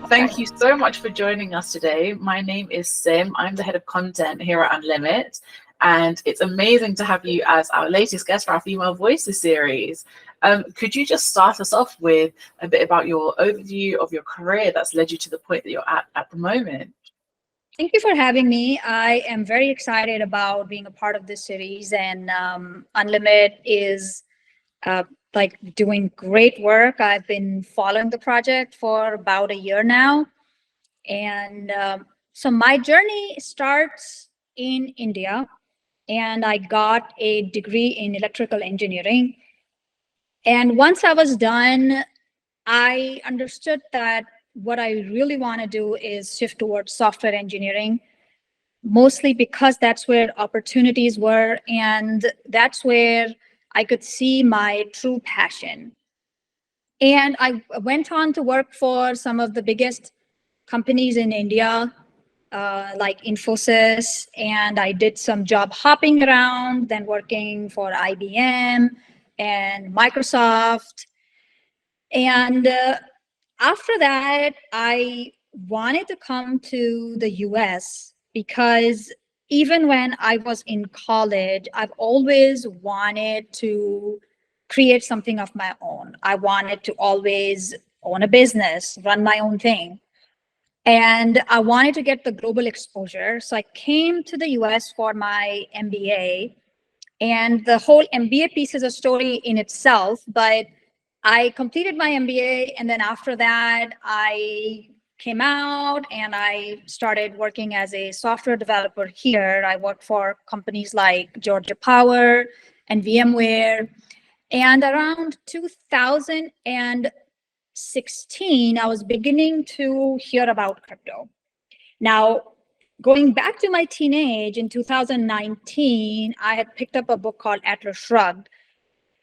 Thank you so much for joining us today. My name is Sim. I'm the head of content here at Unlimit, and it's amazing to have you as our latest guest for our Female Voices series. Could you just start us off with a bit about your overview of your career that's led you to the point that you're at the moment? Thank you for having me. I am very excited about being a part of this series, and Unlimit is like doing great work. I've been following the project for about a year now. And so my journey starts in India, and I got a degree in electrical engineering. And once I was done, I understood that what I really want to do is shift towards software engineering, mostly because that's where opportunities were, and that's where I could see my true passion. And I went on to work for some of the biggest companies in India, like Infosys, and I did some job hopping around, then working for IBM and Microsoft. And after that, I wanted to come to the US because even when I was in college, I've always wanted to create something of my own. I wanted to always own a business, run my own thing. And I wanted to get the global exposure. So I came to the US for my MBA. And the whole MBA piece is a story in itself, but I completed my MBA. And then after that, I came out and I started working as a software developer here. I worked for companies like Georgia Power and VMware. And around 2016, I was beginning to hear about crypto. Now, going back to my teenage in 2019, I had picked up a book called Atlas Shrugged.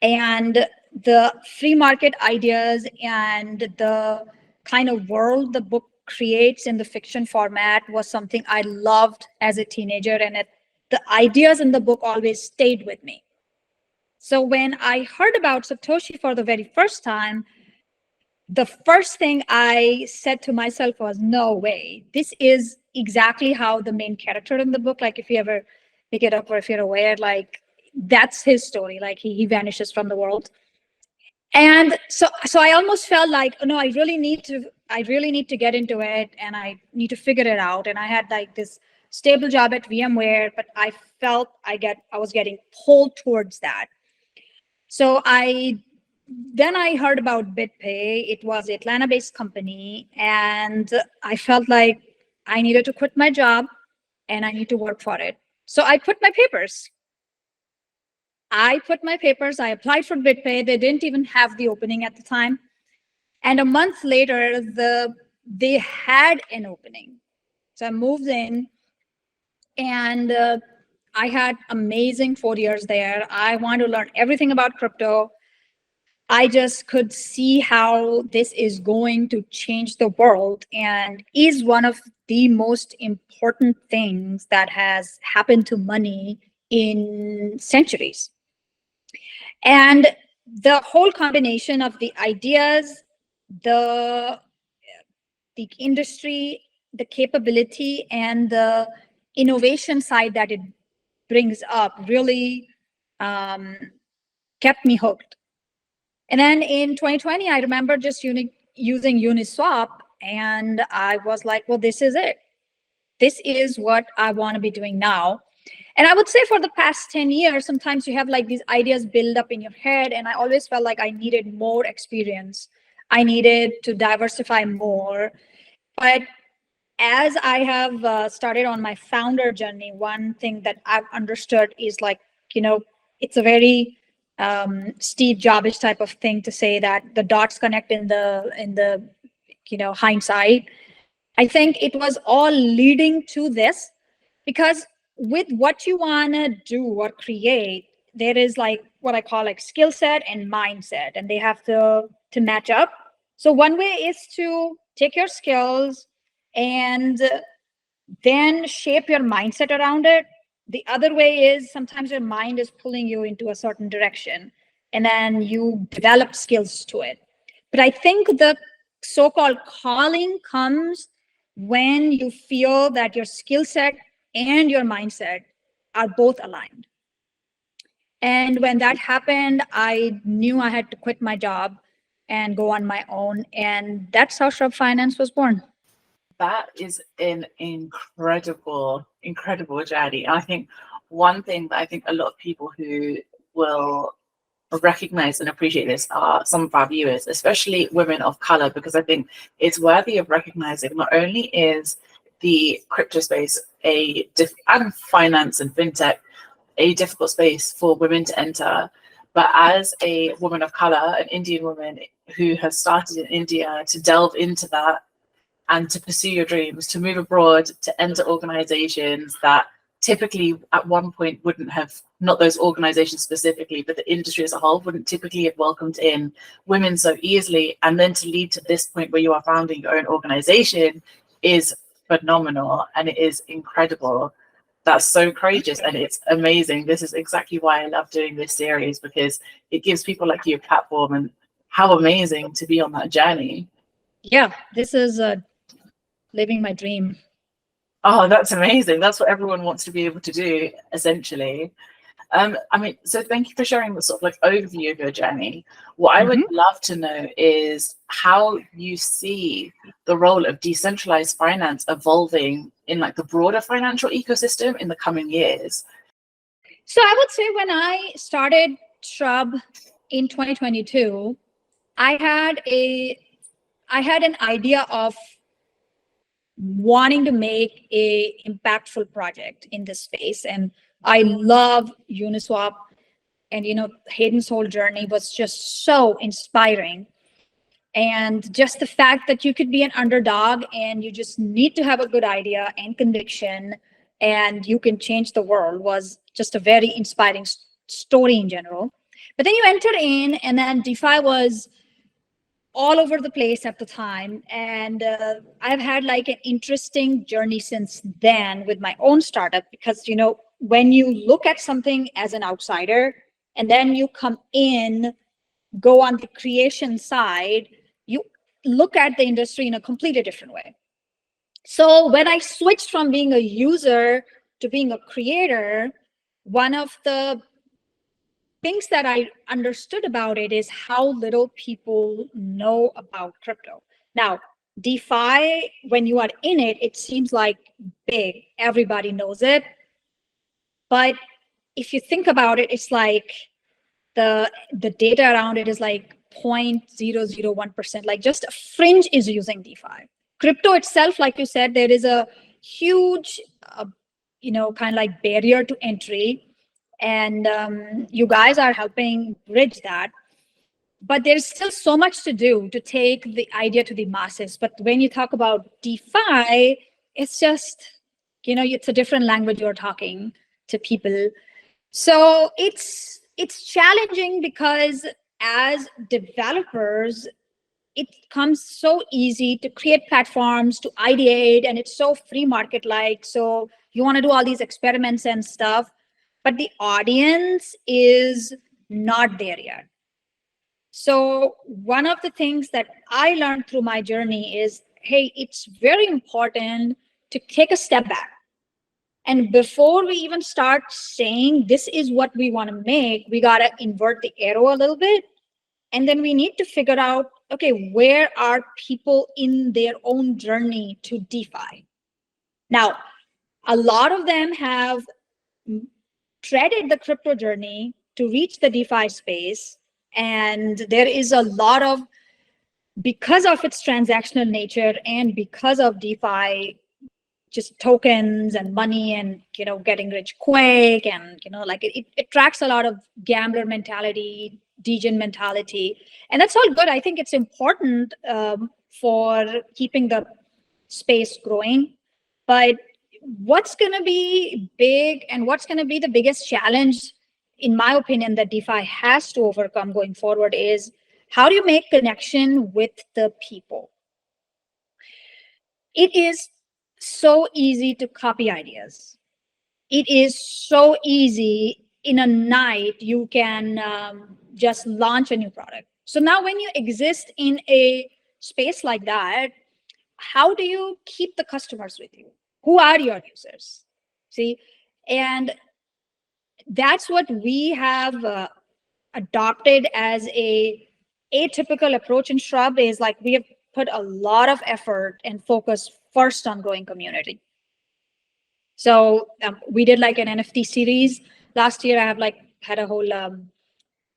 And the free market ideas and the kind of world the book creates in the fiction format was something I loved as a teenager. And the ideas in the book always stayed with me. So when I heard about Satoshi for the very first time, the first thing I said to myself was, no way, this is exactly how the main character in the book, like if you ever pick it up or if you're aware, like that's his story, like he vanishes from the world. And so I almost felt like, oh, no, I really need to get into it and I need to figure it out. And I had like this stable job at VMware, but I felt I was getting pulled towards that. So then I heard about BitPay. It was an Atlanta-based company, and I felt like I needed to quit my job and I need to work for it. So I put my papers. I applied for BitPay. They didn't even have the opening at the time. And a month later, they had an opening. So I moved in, and I had amazing 4 years there. I wanted to learn everything about crypto. I just could see how this is going to change the world and is one of the most important things that has happened to money in centuries. And the whole combination of the ideas, the industry, the capability, and the innovation side that it brings up really kept me hooked. And then in 2020, I remember just using Uniswap, and I was like, well, this is it. This is what I want to be doing now. And I would say for the past 10 years, sometimes you have like these ideas build up in your head. And I always felt like I needed more experience. I needed to diversify more. But as I have started on my founder journey, one thing that I've understood is like, it's a very Steve Jobs type of thing to say that the dots connect in the hindsight. I think it was all leading to this, because with what you want to do or create, there is like what I call like skill set and mindset, and they have to match up. So one way is to take your skills and then shape your mindset around it. The other way is sometimes your mind is pulling you into a certain direction, and then you develop skills to it. But I think the so-called calling comes when you feel that your skill set and your mindset are both aligned. And when that happened, I knew I had to quit my job and go on my own. And that's how Shrub Finance was born. That is an incredible, incredible journey. I think one thing that I think a lot of people who will recognize and appreciate this are some of our viewers, especially women of color, because I think it's worthy of recognizing not only is the crypto space and finance and fintech a difficult space for women to enter, but as a woman of color, an Indian woman who has started in India to delve into that and to pursue your dreams, to move abroad, to enter organizations that typically at one point wouldn't have, not those organizations specifically, but the industry as a whole wouldn't typically have welcomed in women so easily, and then to lead to this point where you are founding your own organization is phenomenal, and it is incredible. That's so courageous and it's amazing. This is exactly why I love doing this series, because it gives people like you a platform, and how amazing to be on that journey. Yeah, this is living my dream. Oh, that's amazing. That's what everyone wants to be able to do, essentially. I mean, so thank you for sharing the sort of like overview of your journey. What I would love to know is how you see the role of decentralized finance evolving in like the broader financial ecosystem in the coming years. So I would say when I started Shrub in 2022, I had an idea of wanting to make a impactful project in this space, and I love Uniswap, and Hayden's whole journey was just so inspiring. And just the fact that you could be an underdog and you just need to have a good idea and conviction and you can change the world was just a very inspiring story in general. But then you entered in, and then DeFi was all over the place at the time. And I've had like an interesting journey since then with my own startup, because, when you look at something as an outsider and then you come in, go on the creation side, you look at the industry in a completely different way. So when I switched from being a user to being a creator, one of the things that I understood about it is how little people know about crypto. Now, DeFi, when you are in it, it seems like big. Everybody knows it. But if you think about it, it's like the data around it is like 0.001%, like just a fringe is using DeFi. Crypto itself, like you said, there is a huge, kind of like barrier to entry. And you guys are helping bridge that. But there's still so much to do to take the idea to the masses. But when you talk about DeFi, it's just, it's a different language you're talking to people. So it's challenging because as developers, it comes so easy to create platforms, to ideate, and it's so free market-like. So you want to do all these experiments and stuff, but the audience is not there yet. So one of the things that I learned through my journey is, hey, it's very important to take a step back. And before we even start saying this is what we want to make, we got to invert the arrow a little bit. And then we need to figure out, okay, where are people in their own journey to DeFi? Now, a lot of them have treaded the crypto journey to reach the DeFi space. And there is a lot of, because of its transactional nature and because of DeFi, just tokens and money and, getting rich quick. And, like it attracts a lot of gambler mentality, degen mentality. And that's all good. I think it's important for keeping the space growing. But what's going to be big and what's going to be the biggest challenge, in my opinion, that DeFi has to overcome going forward is, how do you make connection with the people? It is so easy to copy ideas. It is so easy in a night, you can just launch a new product. So now when you exist in a space like that, how do you keep the customers with you? Who are your users? See, and that's what we have adopted as a atypical approach in Shrub, is like we have put a lot of effort and focus first on growing community. So we did like an NFT series last year. I have like had a whole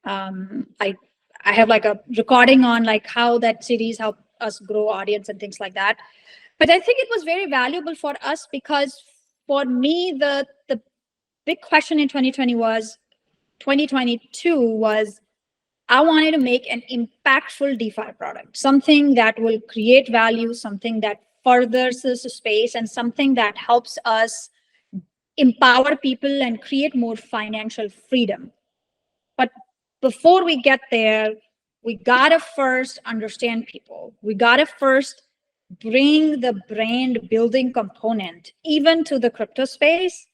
I have like a recording on like how that series helped us grow audience and things like that. But I think it was very valuable for us because for me, the big question in 2022 was I wanted to make an impactful DeFi product, something that will create value, something that furthers the space, and something that helps us empower people and create more financial freedom. But before we get there, we gotta first understand people. We gotta first bring the brand building component even to the crypto space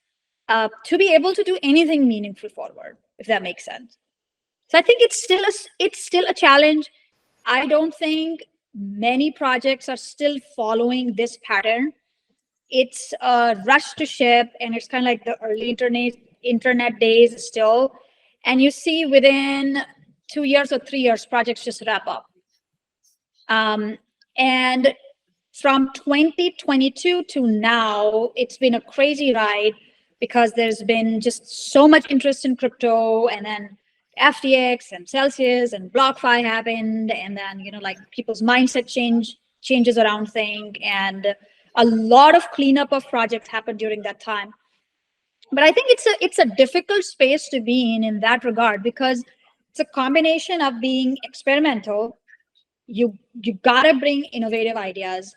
to be able to do anything meaningful forward, if that makes sense. So I think it's still a challenge. I don't think many projects are still following this pattern. It's a rush to ship, and it's kind of like the early internet days still. And you see within 2 years or 3 years, projects just wrap up. And from 2022 to now, it's been a crazy ride because there's been just so much interest in crypto, and then FTX and Celsius and BlockFi happened, and then like people's mindset changes around things, and a lot of cleanup of projects happened during that time. But I think it's a difficult space to be in that regard, because it's a combination of being experimental. You gotta bring innovative ideas,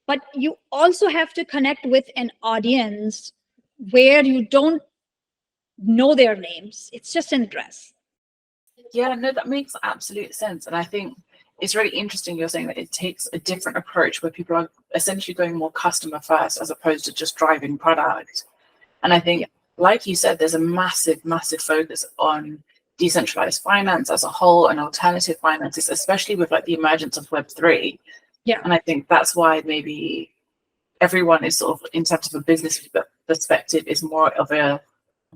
but you also have to connect with an audience where you don't know their names. It's just interest. Yeah, no, that makes absolute sense. And I think it's really interesting you're saying that it takes a different approach where people are essentially going more customer first as opposed to just driving product. And I think, like you said, there's a massive, massive focus on decentralized finance as a whole and alternative finances, especially with like the emergence of Web3. Yeah. And I think that's why maybe everyone is sort of, in terms of a business perspective, is more of a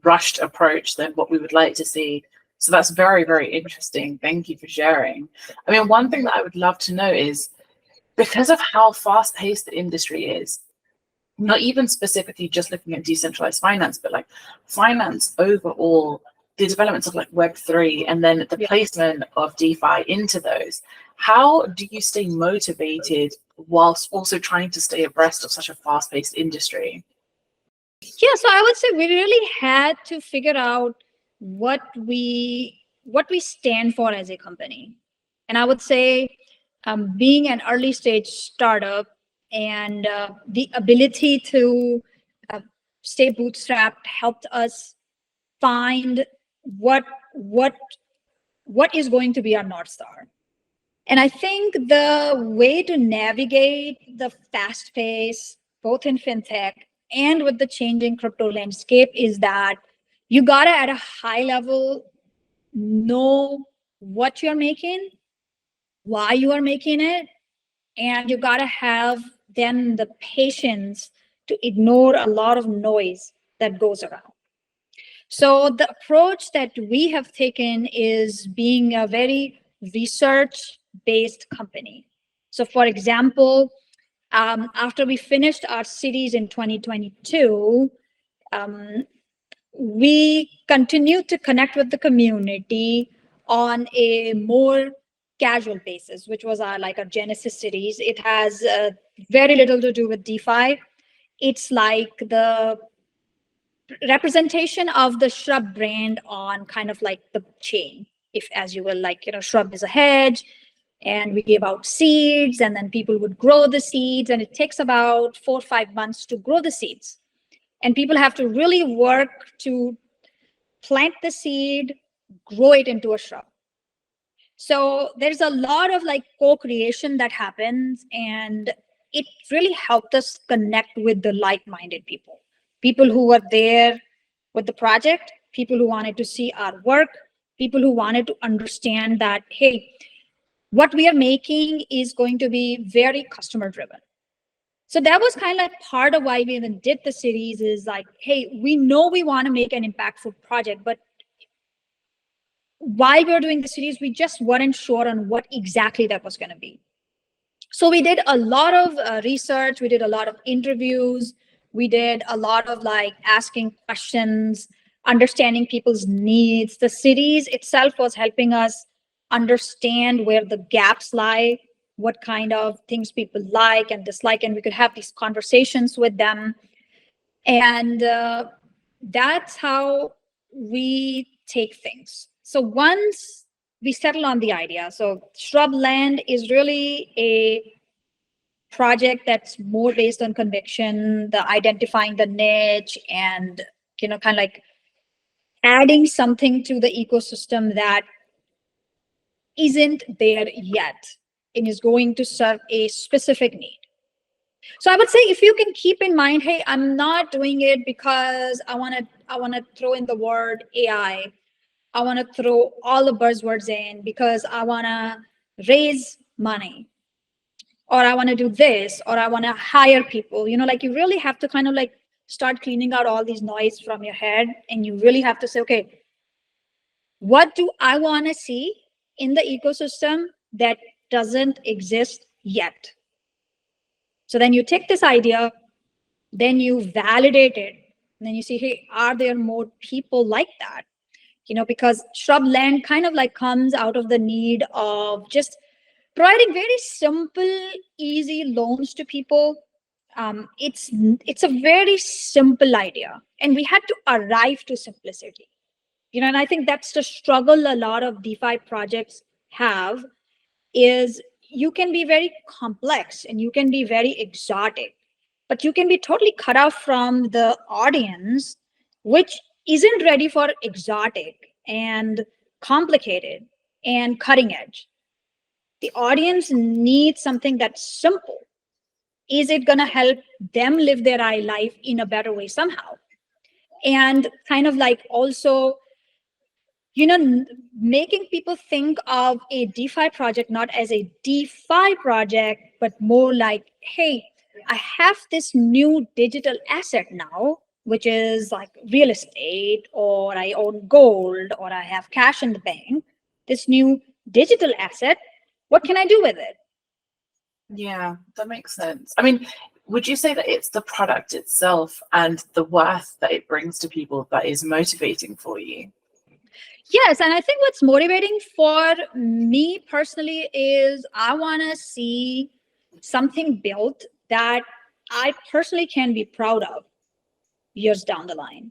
rushed approach than what we would like to see. So that's very, very interesting. Thank you for sharing. I mean, one thing that I would love to know is, because of how fast-paced the industry is, not even specifically just looking at decentralized finance, but like finance overall, the developments of like Web3 and then the placement of DeFi into those, how do you stay motivated whilst also trying to stay abreast of such a fast-paced industry? Yeah, so I would say we really had to figure out what we stand for as a company. And I would say being an early stage startup and the ability to stay bootstrapped helped us find what is going to be our North Star. And I think the way to navigate the fast pace, both in fintech and with the changing crypto landscape, is that you gotta, at a high level, know what you're making, why you are making it, and you gotta have then the patience to ignore a lot of noise that goes around. So the approach that we have taken is being a very research-based company. So for example, after we finished our series in 2022, we continued to connect with the community on a more casual basis, which was our Genesis series. It has very little to do with DeFi. It's like the representation of the Shrub brand on kind of like the chain, if as you will, Shrub is a hedge, and we gave out seeds, and then people would grow the seeds, and it takes about 4 or 5 months to grow the seeds. And people have to really work to plant the seed, grow it into a shrub. So there's a lot of co-creation that happens, and it really helped us connect with the like-minded people who were there with the project, people who wanted to see our work, people who wanted to understand that, hey, what we are making is going to be very customer driven. So that was kind of like part of why we even did the series, is like, hey, we know we want to make an impactful project, but while we were doing the series, we just weren't sure on what exactly that was going to be. So we did a lot of research, we did a lot of interviews, we did a lot of like asking questions, understanding people's needs. The series itself was helping us understand where the gaps lie, what kind of things people like and dislike, and we could have these conversations with them. And that's how we take things. So once we settle on the idea, so Shrubland is really a project that's more based on conviction, the identifying the niche, and kind of like adding something to the ecosystem that isn't there yet and is going to serve a specific need. So I would say, if you can keep in mind, hey, I'm not doing it because I want to throw in the word AI. I want to throw all the buzzwords in because I want to raise money, or I want to do this, or I want to hire people. Like, you really have to kind of like start cleaning out all these noise from your head, and you really have to say, okay, what do I want to see in the ecosystem that doesn't exist yet? So then you take this idea, then you validate it, and then you see, hey, are there more people like that? Because Shrubland kind of like comes out of the need of just providing very simple, easy loans to people. It's a very simple idea, and we had to arrive to simplicity. And I think that's the struggle a lot of DeFi projects have, is you can be very complex and you can be very exotic, but you can be totally cut off from the audience, which isn't ready for exotic and complicated and cutting edge. The audience needs something that's simple. Is it going to help them live their life in a better way somehow? And kind of like also, making people think of a DeFi project not as a DeFi project, but more like, hey, I have this new digital asset now, which is like real estate, or I own gold, or I have cash in the bank. This new digital asset, what can I do with it? Yeah, that makes sense. I mean, would you say that it's the product itself and the worth that it brings to people that is motivating for you? Yes, and I think what's motivating for me personally is I want to see something built that I personally can be proud of years down the line.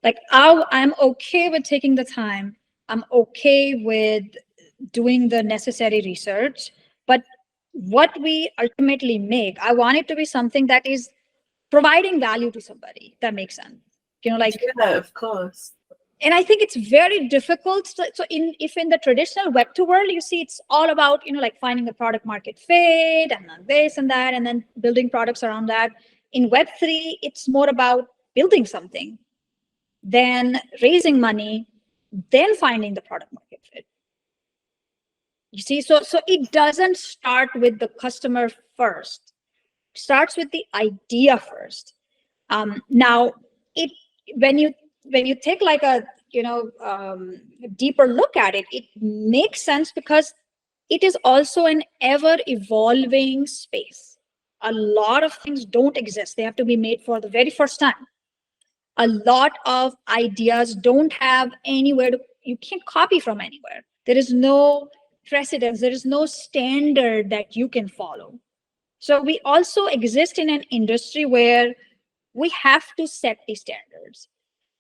Like, I'm okay with taking the time. I'm okay with doing the necessary research, but what we ultimately make, I want it to be something that is providing value to somebody. That makes sense. Like, Yeah, of course. and I think it's very difficult. So if in the traditional Web2 world, you see it's all about, like finding the product market fit and then this and that, and then building products around that. In Web3, it's more about building something, then raising money, then finding the product market fit. You see, so it doesn't start with the customer first. It starts with the idea first. Now, it when you take like a deeper look at it, it makes sense because it is also an ever evolving space. A lot of things don't exist. They have to be made for the very first time. A lot of ideas don't have anywhere to, you can't copy from anywhere. There is no precedence. There is no standard that you can follow. So we also exist in an industry where we have to set the standards.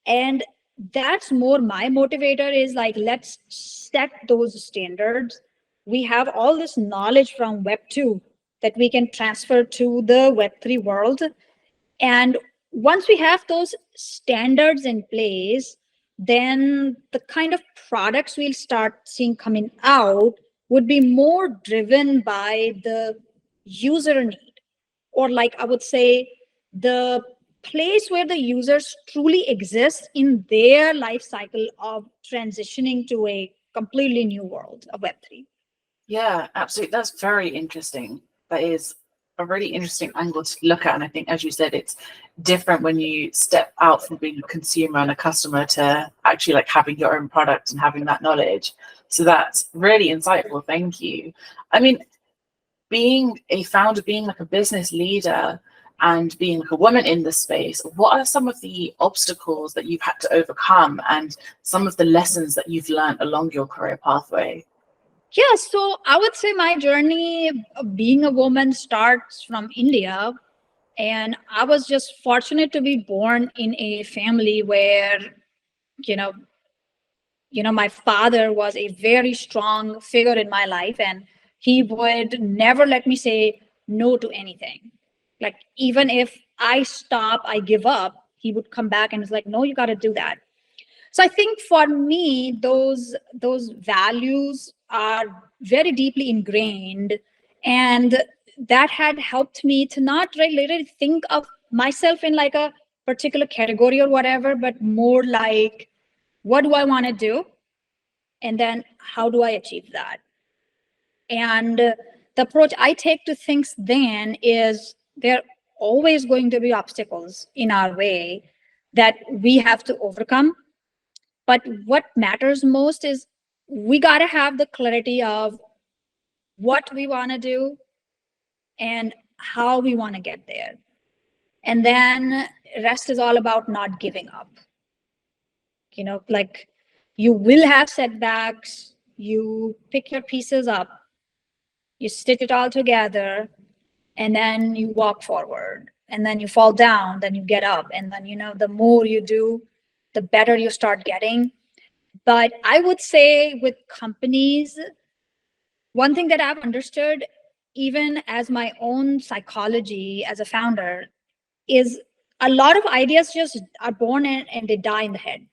And that's more my motivator, is like, let's set those standards. We have all this knowledge from Web2 that we can transfer to the Web3 world. And once we have those standards in place, then the kind of products we'll start seeing coming out would be more driven by the user need, or like I would say, the place where the users truly exist in their life cycle of transitioning to a completely new world of Web3. Yeah, absolutely. That's very interesting. That is a really interesting angle to look at. And I think, as you said, it's different when you step out from being a consumer and a customer to actually like having your own product and having that knowledge. So that's really insightful. Thank you. I mean, being a founder, being like a business leader, and being like a woman in this space, what are some of the obstacles that you've had to overcome and some of the lessons that you've learned along your career pathway? Yeah, so I would say my journey of being a woman starts from India. And I was just fortunate to be born in a family where, you know, my father was a very strong figure in my life, and he would never let me say no to anything. Like, even if I stop, I give up, he would come back and was like, no, you got to do that. So I think for me, those values are very deeply ingrained, and that had helped me to not really think of myself in like a particular category or whatever, but more like, what do I want to do, and then how do I achieve that? And the approach I take to things then is, there are always going to be obstacles in our way that we have to overcome. But what matters most is, we got to have the clarity of what we want to do and how we want to get there. And then rest is all about not giving up. Like, you will have setbacks, you pick your pieces up, you stitch it all together, and then you walk forward, and then you fall down, then you get up, and then the more you do, the better you start getting. But I would say with companies, one thing that I've understood, even as my own psychology as a founder, is a lot of ideas just are born and they die in the head.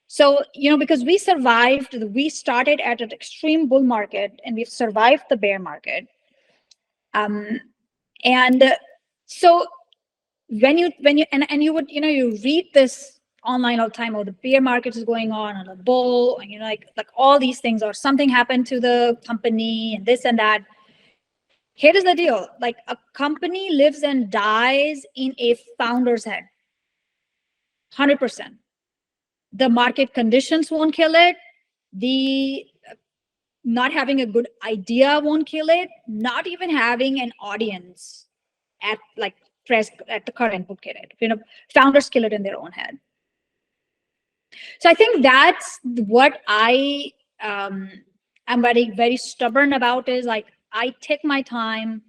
So, because we started at an extreme bull market and we've survived the bear market. And so and you would, you read this online all the time, oh, the bear market is going on, and a bull, and like all these things, or something happened to the company and this and that. Here is the deal, like, a company lives and dies in a founder's head, 100%. The market conditions won't kill it, the not having a good idea won't kill it, not even having an audience at like at the current would kill it. Founders kill it in their own head. So I think that's what I am very, very stubborn about, is like, I take my time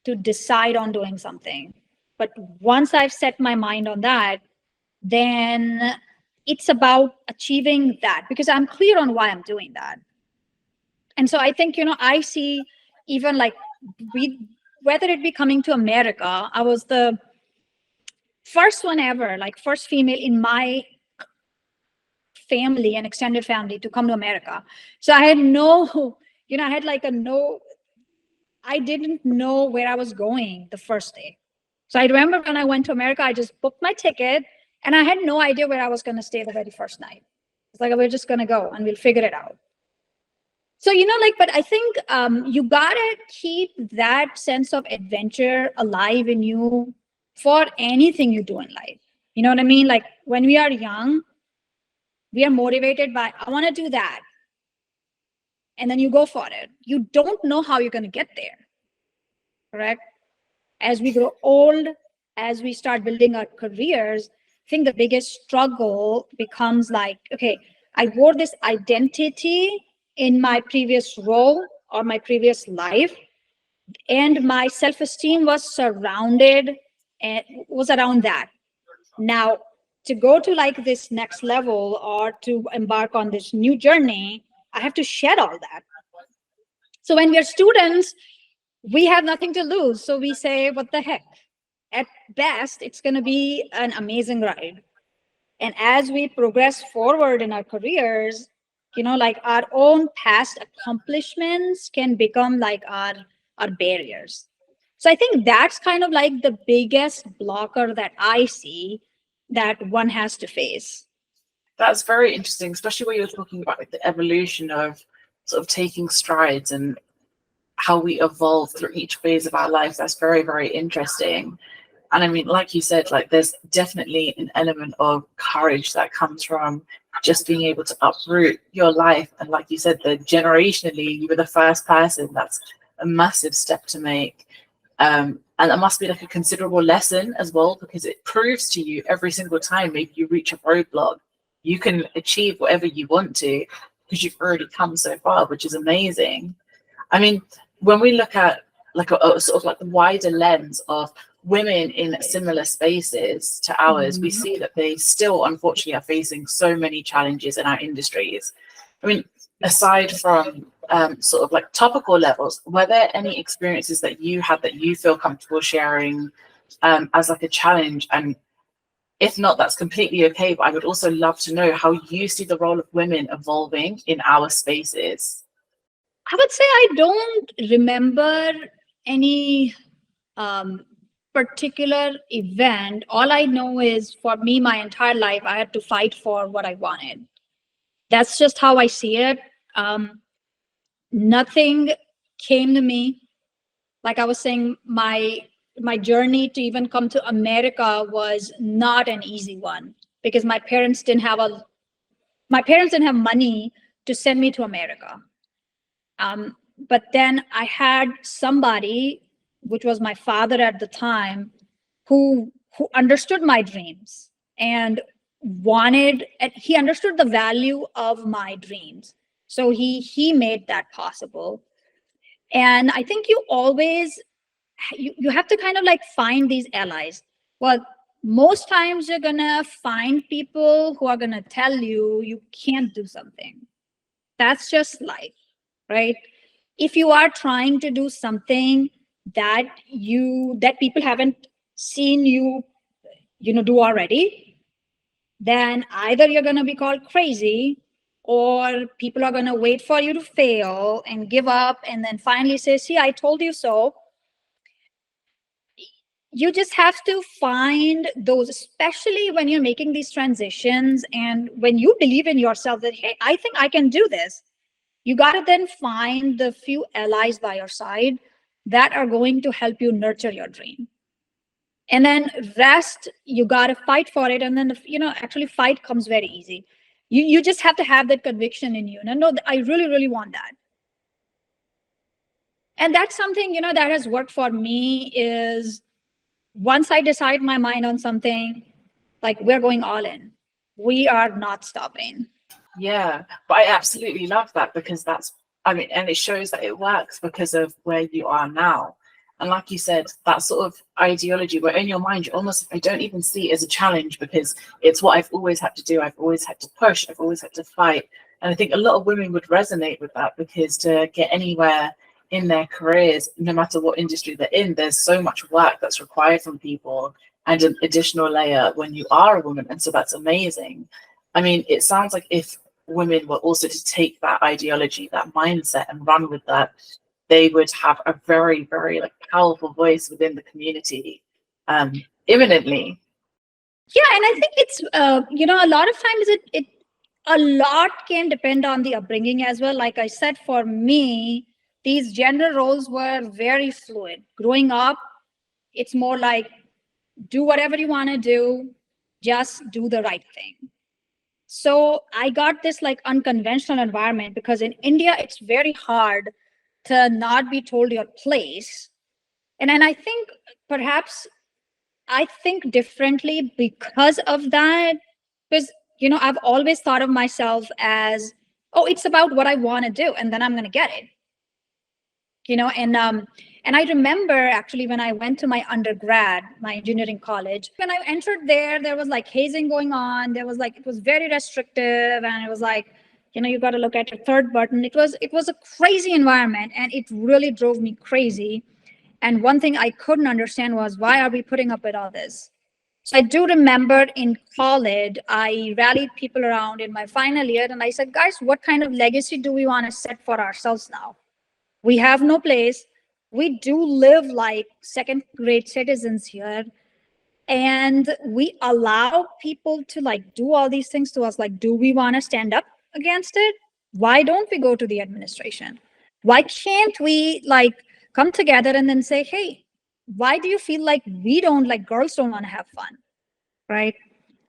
to decide on doing something. But once I've set my mind on that, then it's about achieving that, because I'm clear on why I'm doing that. And so I think, I see, even like, whether it be coming to America, I was the first one ever, like first female in my family and extended family to come to America. So I had I had like I didn't know where I was going the first day. So I remember when I went to America, I just booked my ticket and I had no idea where I was going to stay the very first night. It's like, we're just going to go and we'll figure it out. So, but I think you gotta keep that sense of adventure alive in you for anything you do in life. You know what I mean? Like, when we are young, we are motivated by, I want to do that. And then you go for it. You don't know how you're going to get there. Correct? As we grow old, as we start building our careers, I think the biggest struggle becomes like, okay, I wore this identity in my previous role or my previous life, and my self-esteem was around that. Now, to go to like this next level or to embark on this new journey, I have to shed all that. So when we are students, we have nothing to lose. So we say, what the heck? At best, it's going to be an amazing ride. And as we progress forward in our careers, like, our own past accomplishments can become like our barriers. So I think that's kind of like the biggest blocker that I see that one has to face. That's very interesting, especially when you're talking about like the evolution of sort of taking strides and how we evolve through each phase of our life. That's very, very interesting. And I mean, like you said, like there's definitely an element of courage that comes from just being able to uproot your life. And like you said, the generationally, you were the first person. That's a massive step to make. And that must be like a considerable lesson as well, because it proves to you every single time maybe you reach a roadblock, you can achieve whatever you want to because you've already come so far, which is amazing. I mean, when we look at like a sort of like the wider lens of women in similar spaces to ours, we see that they still unfortunately are facing so many challenges in our industries. I mean, aside from sort of like topical levels, were there any experiences that you had that you feel comfortable sharing as like a challenge? And if not, that's completely okay, but I would also love to know how you see the role of women evolving in our spaces. I would say I don't remember any particular event. All I know is for me, my entire life, I had to fight for what I wanted. That's just how I see it. Nothing came to me. Like I was saying, my journey to even come to America was not an easy one because my parents didn't have money to send me to America. But then I had somebody, which was my father at the time, who understood my dreams and he understood the value of my dreams. So he made that possible. And I think you have to kind of like find these allies. Well, most times you're gonna find people who are gonna tell you can't do something. That's just life, right? If you are trying to do something that people haven't seen you do already, then either you're going to be called crazy or people are going to wait for you to fail and give up and then finally say, see, I told you so. You just have to find those, especially when you're making these transitions and when you believe in yourself that, hey, I think I can do this. You got to then find the few allies by your side that are going to help you nurture your dream. And then rest, you got to fight for it. And then, actually fight comes very easy. You just have to have that conviction in you. No, I really, really want that. And that's something, that has worked for me is once I decide my mind on something, like we're going all in. We are not stopping. Yeah, but I absolutely love that because and it shows that it works because of where you are now. And like you said, that sort of ideology where in your mind, I don't even see it as a challenge because it's what I've always had to do. I've always had to push. I've always had to fight. And I think a lot of women would resonate with that because to get anywhere in their careers, no matter what industry they're in, there's so much work that's required from people and an additional layer when you are a woman. And so that's amazing. I mean, it sounds like if women were also to take that ideology, that mindset and run with that, they would have a very, very like powerful voice within the community imminently. Yeah, and I think it's a lot of times a lot can depend on the upbringing as well. Like I said, for me, these gender roles were very fluid. Growing up, it's more like do whatever you want to do, just do the right thing. So I got this like unconventional environment because in India, it's very hard to not be told your place. And then I think perhaps I think differently because of that. Because, I've always thought of myself as, oh, it's about what I want to do, and then I'm going to get it. And I remember actually when I went to my undergrad, my engineering college, when I entered there was like hazing going on. There was like, it was very restrictive, and it was like, you got to look at your third button. It was a crazy environment, and it really drove me crazy. And one thing I couldn't understand was, why are we putting up with all this? So I do remember in college, I rallied people around in my final year, and I said, guys, what kind of legacy do we want to set for ourselves now? We have no place. We do live like second-grade citizens here. And we allow people to like do all these things to us. Like, do we want to stand up against it? Why don't we go to the administration? Why can't we like come together and then say, hey, why do you feel like we don't, like girls don't want to have fun, right?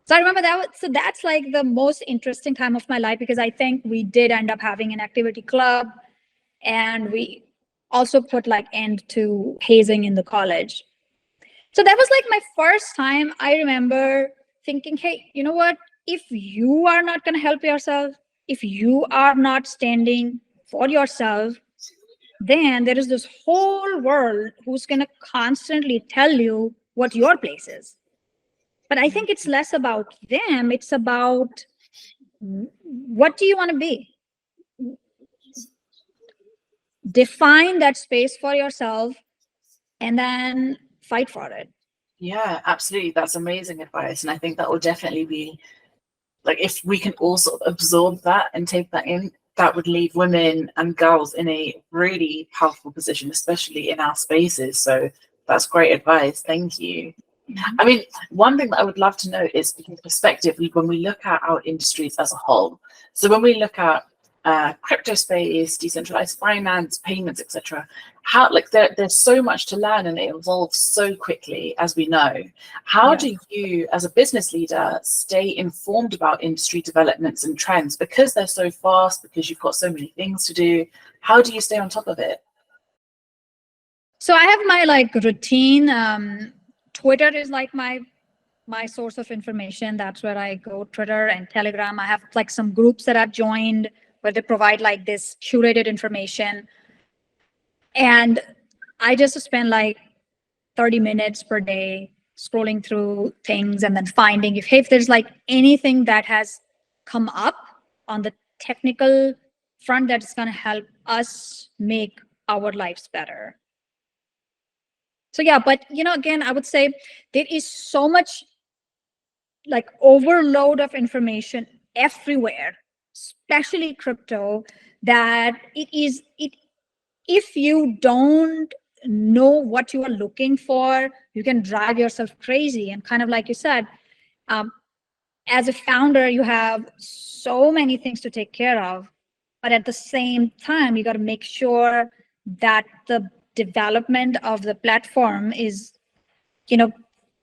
So I remember so that's like the most interesting time of my life, because I think we did end up having an activity club, and we also put like end to hazing in the college. So that was like my first time. I remember thinking, hey, you know what? If you are not going to help yourself, if you are not standing for yourself, then there is this whole world who's going to constantly tell you what your place is. But I think it's less about them. It's about, what do you want to be? Define that space for yourself and then fight for it. Yeah, absolutely. That's amazing advice. And I think that will definitely be like, if we can all sort of absorb that and take that in, that would leave women and girls in a really powerful position, especially in our spaces. So that's great advice. Thank you. I mean, one thing that I would love to know is your perspective when we look at our industries as a whole. So when we look at crypto space, decentralized finance, payments, etc., how like there's so much to learn and it evolves so quickly, as we know. How do you, as a business leader, stay informed about industry developments and trends, because they're so fast, because you've got so many things to do? How do you stay on top of it? So I have my like routine. Twitter is like my source of information. That's where I go. Twitter and Telegram. I have like some groups that I've joined where they provide like this curated information. And I just spend like 30 minutes per day scrolling through things and then finding if there's like anything that has come up on the technical front that's going to help us make our lives better. So yeah, but again, I would say there is so much like overload of information everywhere, especially crypto, that if you don't know what you are looking for, you can drive yourself crazy. And kind of like you said, as a founder, you have so many things to take care of, but at the same time, you got to make sure that the development of the platform is,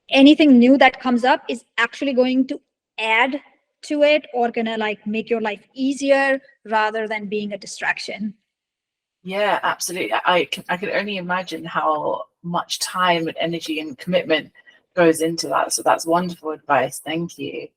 anything new that comes up is actually going to add to it, or gonna like make your life easier rather than being a distraction. Yeah, absolutely. I can only imagine how much time and energy and commitment goes into that. So that's wonderful advice. Thank you.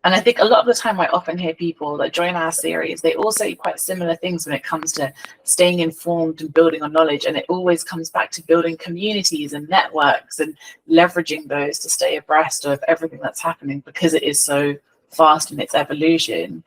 And I think a lot of the time I often hear people that join our series, they all say quite similar things when it comes to staying informed and building on knowledge. And it always comes back to building communities and networks and leveraging those to stay abreast of everything that's happening, because it is so fast in its evolution.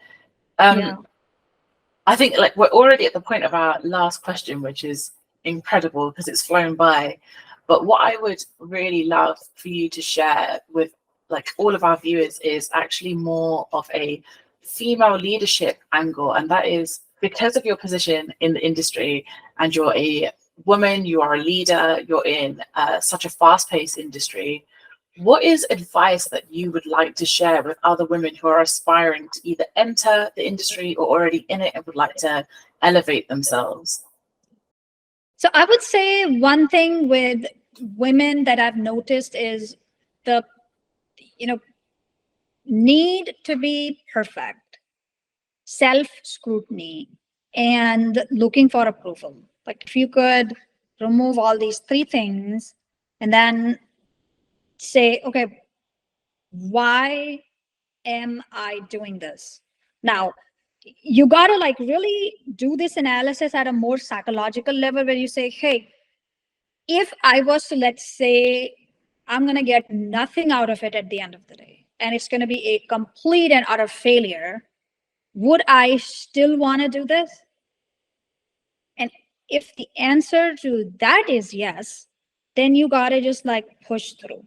I think like we're already at the point of our last question, which is incredible because it's flown by. But what I would really love for you to share with like all of our viewers is actually more of a female leadership angle. And that is because of your position in the industry, and you're a woman, you are a leader, you're in such a fast-paced industry. What is advice that you would like to share with other women who are aspiring to either enter the industry or already in it and would like to elevate themselves? So I would say one thing with women that I've noticed is the, need to be perfect, self-scrutiny, and looking for approval. Like if you could remove all these three things and then say, okay, why am I doing this? Now, you got to like really do this analysis at a more psychological level, where you say, hey, if I was to, let's say, I'm going to get nothing out of it at the end of the day, and it's going to be a complete and utter failure, would I still want to do this? And if the answer to that is yes, then you got to just like push through.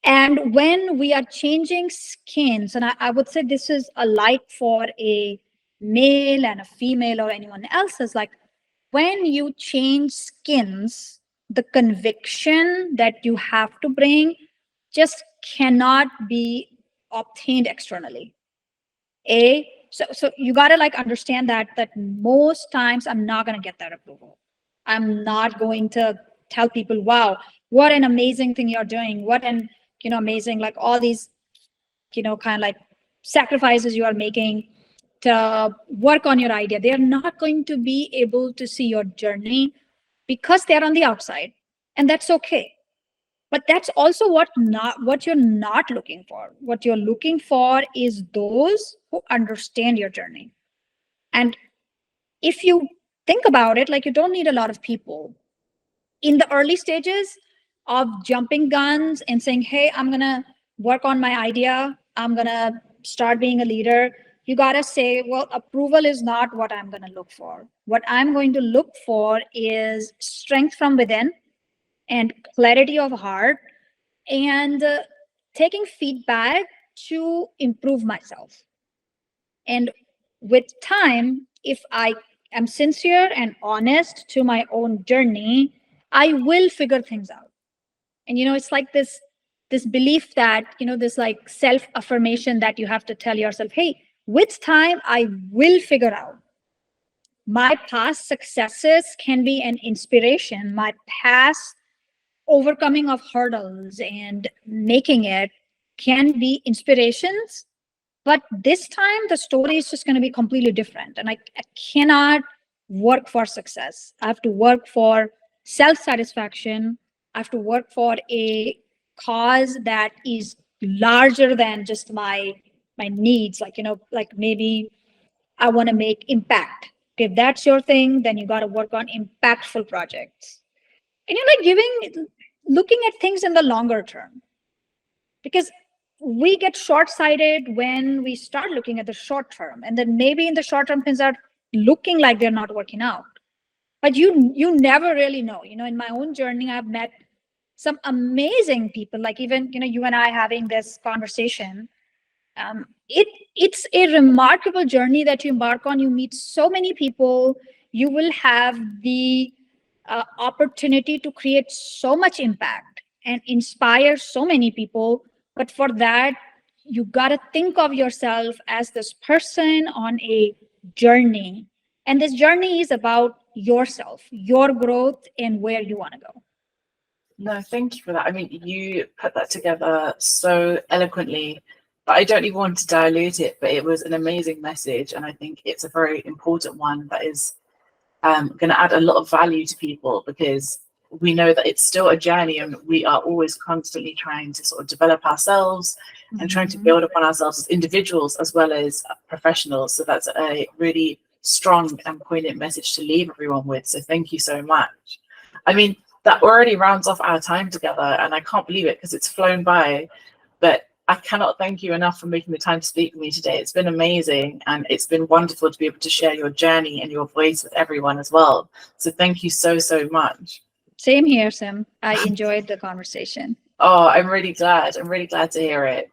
And when we are changing skins, and I would say this is alike for a male and a female or anyone else, is like when you change skins, the conviction that you have to bring just cannot be obtained externally. So you got to like understand that most times I'm not going to get that approval. I'm not going to tell people, wow, what an amazing thing you're doing. What an, amazing, like all these, kind of like sacrifices you are making to work on your idea. They're not going to be able to see your journey because they're on the outside, and that's okay. But that's also what you're not looking for. What you're looking for is those who understand your journey. And if you think about it, like, you don't need a lot of people in the early stages of jumping guns and saying, hey, I'm going to work on my idea, I'm going to start being a leader. You got to say, well, approval is not what I'm going to look for. What I'm going to look for is strength from within and clarity of heart, and taking feedback to improve myself. And with time, if I am sincere and honest to my own journey, I will figure things out. And it's like this belief that, this like self affirmation that you have to tell yourself, hey, with time I will figure out. My past successes can be an inspiration. My past overcoming of hurdles and making it can be inspirations, but this time the story is just going to be completely different. And I cannot work for success. I have to work for self-satisfaction. I have to work for a cause that is larger than just my needs. Like, like maybe I want to make impact. If that's your thing, then you got to work on impactful projects. And like looking at things in the longer term, because we get short-sighted when we start looking at the short term, and then maybe in the short term things are looking like they're not working out, but you never really know. In my own journey, I've met some amazing people, like even you and I having this conversation. It's a remarkable journey that you embark on. You meet so many people. You will have the opportunity to create so much impact and inspire so many people. But for that, you got to think of yourself as this person on a journey. And this journey is about yourself, your growth, and where you want to go. No, thank you for that. I mean, you put that together so eloquently, but I don't even want to dilute it, but it was an amazing message. And I think it's a very important one that is going to add a lot of value to people, because we know that it's still a journey and we are always constantly trying to sort of develop ourselves and trying to build upon ourselves as individuals as well as professionals. So that's a really strong and poignant message to leave everyone with. So thank you so much. I mean, that already rounds off our time together, and I can't believe it because it's flown by. But I cannot thank you enough for making the time to speak with me today. It's been amazing, and it's been wonderful to be able to share your journey and your voice with everyone as well. So thank you so, so much. Same here, Sim. I enjoyed the conversation. Oh, I'm really glad. I'm really glad to hear it.